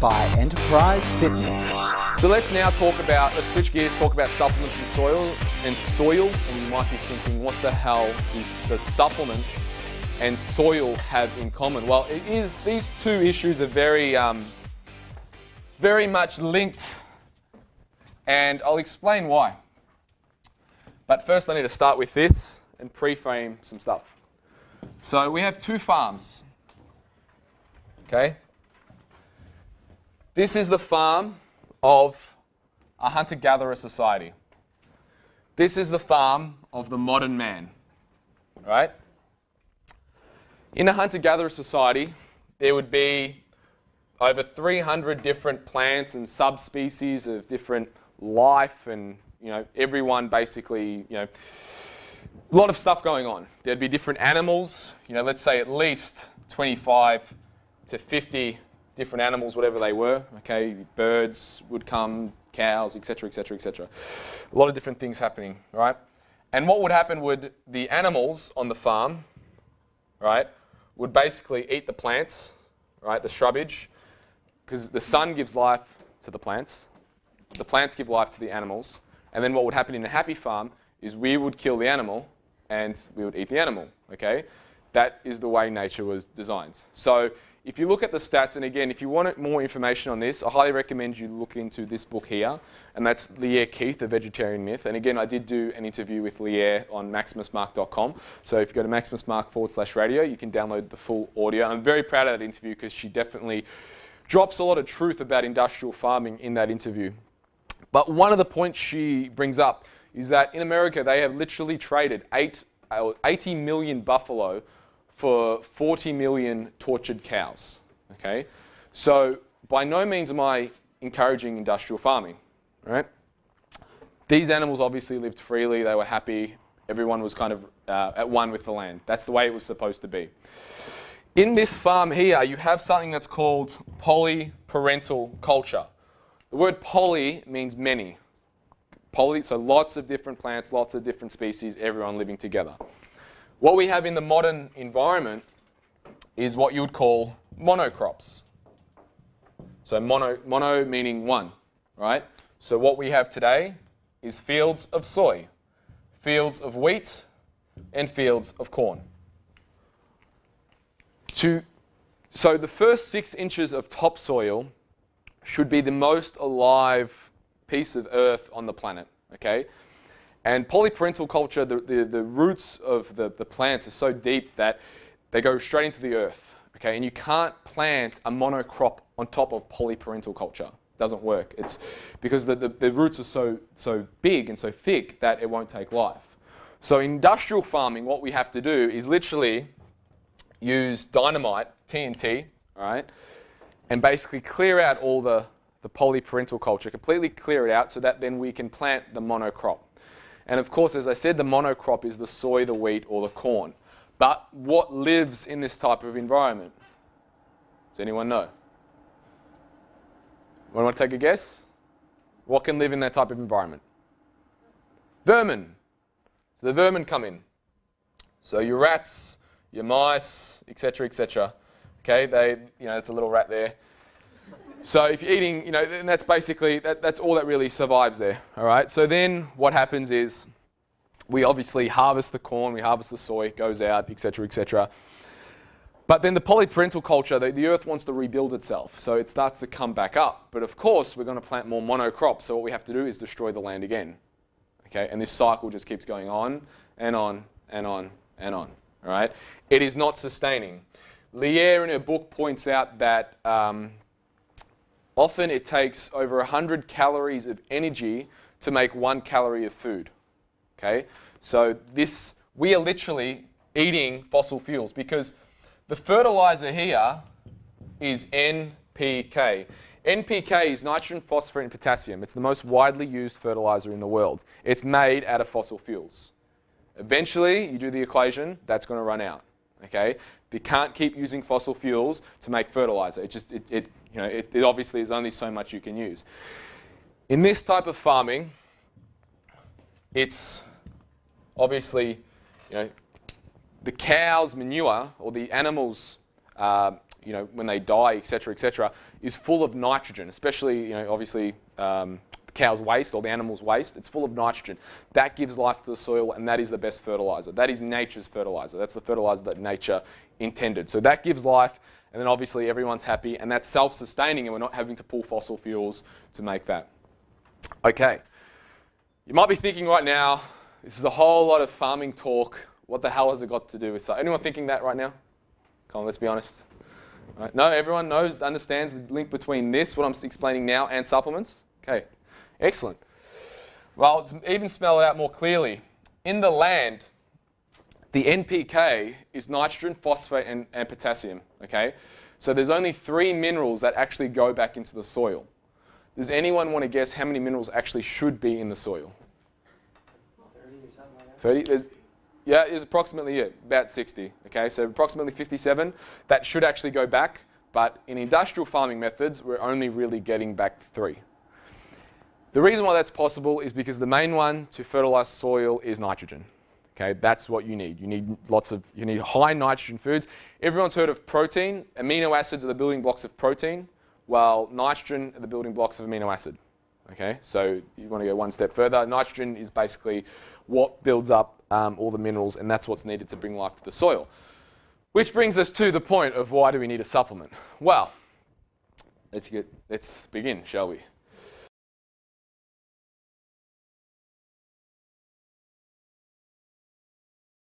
by Enterprise Fitness. So let's now let's switch gears, talk about supplements and soil. And you might be thinking, what the hell does supplements and soil have in common? Well, these two issues are very much linked, and I'll explain why. But first I need to start with this and pre-frame some stuff. So we have two farms, okay? This is the farm of a hunter-gatherer society. This is the farm of the modern man, right? In a hunter-gatherer society, there would be over 300 different plants and subspecies of different life, and everyone basically, a lot of stuff going on. There'd be different animals, let's say at least 25 to 50 different animals, whatever they were, okay? Birds would come, cows, etc., etc., etc. A lot of different things happening, right? And what would happen would the animals on the farm, right, would basically eat the plants, right, the shrubbage, because the sun gives life to the plants give life to the animals, and then what would happen in a happy farm is we would kill the animal and we would eat the animal, okay? That is the way nature was designed. So if you look at the stats, and again, if you want more information on this, I highly recommend you look into this book here, and that's Leah Keith, The Vegetarian Myth. And again, I did do an interview with Leah on maximusmark.com. So if you go to maximusmark/radio, you can download the full audio. And I'm very proud of that interview because she definitely drops a lot of truth about industrial farming in that interview. But one of the points she brings up is that in America, they have literally traded 80 million buffalo for 40 million tortured cows, okay? So by no means am I encouraging industrial farming, right? These animals obviously lived freely, they were happy, everyone was kind of at one with the land. That's the way it was supposed to be. In this farm here, you have something that's called polyparental culture. The word poly means many. Poly, so lots of different plants, lots of different species, everyone living together. What we have in the modern environment is what you would call monocrops. So mono meaning one, right? So what we have today is fields of soy, fields of wheat, and fields of corn. So the first 6 inches of topsoil should be the most alive piece of earth on the planet, okay? And polyparental culture, the roots of the plants are so deep that they go straight into the earth, okay? And you can't plant a monocrop on top of polyparental culture. It doesn't work. It's because the roots are so big and so thick that it won't take life. So industrial farming, what we have to do is literally use dynamite, TNT, all right, and basically clear out all the polyparental culture, completely clear it out so that then we can plant the monocrop. And of course, as I said, the monocrop is the soy, the wheat, or the corn. But what lives in this type of environment? Does anyone know? Want to take a guess? What can live in that type of environment? Vermin. So the vermin come in. So your rats, your mice, etc., etc. Okay, it's a little rat there. So if you're eating, and that's basically, that's all that really survives there, all right? So then what happens is we obviously harvest the corn, we harvest the soy, it goes out, etc., etc. But then the polyparental culture, the earth wants to rebuild itself, so it starts to come back up. But of course, we're going to plant more monocrops, so what we have to do is destroy the land again, okay? And this cycle just keeps going on and on and on and on, all right? It is not sustaining. Leah in her book points out that often it takes over 100 calories of energy to make 1 calorie of food, okay? So we are literally eating fossil fuels because the fertilizer here is NPK. NPK is nitrogen, phosphorus, and potassium. It's the most widely used fertilizer in the world. It's made out of fossil fuels. Eventually, you do the equation, that's going to run out, okay? You can't keep using fossil fuels to make fertilizer. It obviously is only so much you can use. In this type of farming, it's obviously, the cow's manure or the animals, when they die, etc., etc., is full of nitrogen, especially, obviously the cow's waste or the animal's waste. It's full of nitrogen. That gives life to the soil, and that is the best fertilizer. That is nature's fertilizer. That's the fertilizer that nature intended. So that gives life, and then obviously everyone's happy, and that's self-sustaining, and we're not having to pull fossil fuels to make that. Okay. You might be thinking right now, this is a whole lot of farming talk. What the hell has it got to do with... Anyone thinking that right now? Come on, let's be honest. Right. No, everyone understands the link between this, what I'm explaining now, and supplements? Okay, excellent. Well, to even spell it out more clearly, in the land, the NPK is nitrogen, phosphate, and potassium, okay? So there's only 3 minerals that actually go back into the soil. Does anyone want to guess how many minerals actually should be in the soil? 30? Yeah, it's approximately about 60. Okay, so approximately 57. That should actually go back, but in industrial farming methods, we're only really getting back 3. The reason why that's possible is because the main one to fertilize soil is nitrogen. Okay, that's what you need. You need high nitrogen foods. Everyone's heard of protein. Amino acids are the building blocks of protein, while nitrogen are the building blocks of amino acid. Okay, so you want to go one step further. Nitrogen is basically what builds up all the minerals, and that's what's needed to bring life to the soil. Which brings us to the point of why do we need a supplement? Well, let's begin, shall we?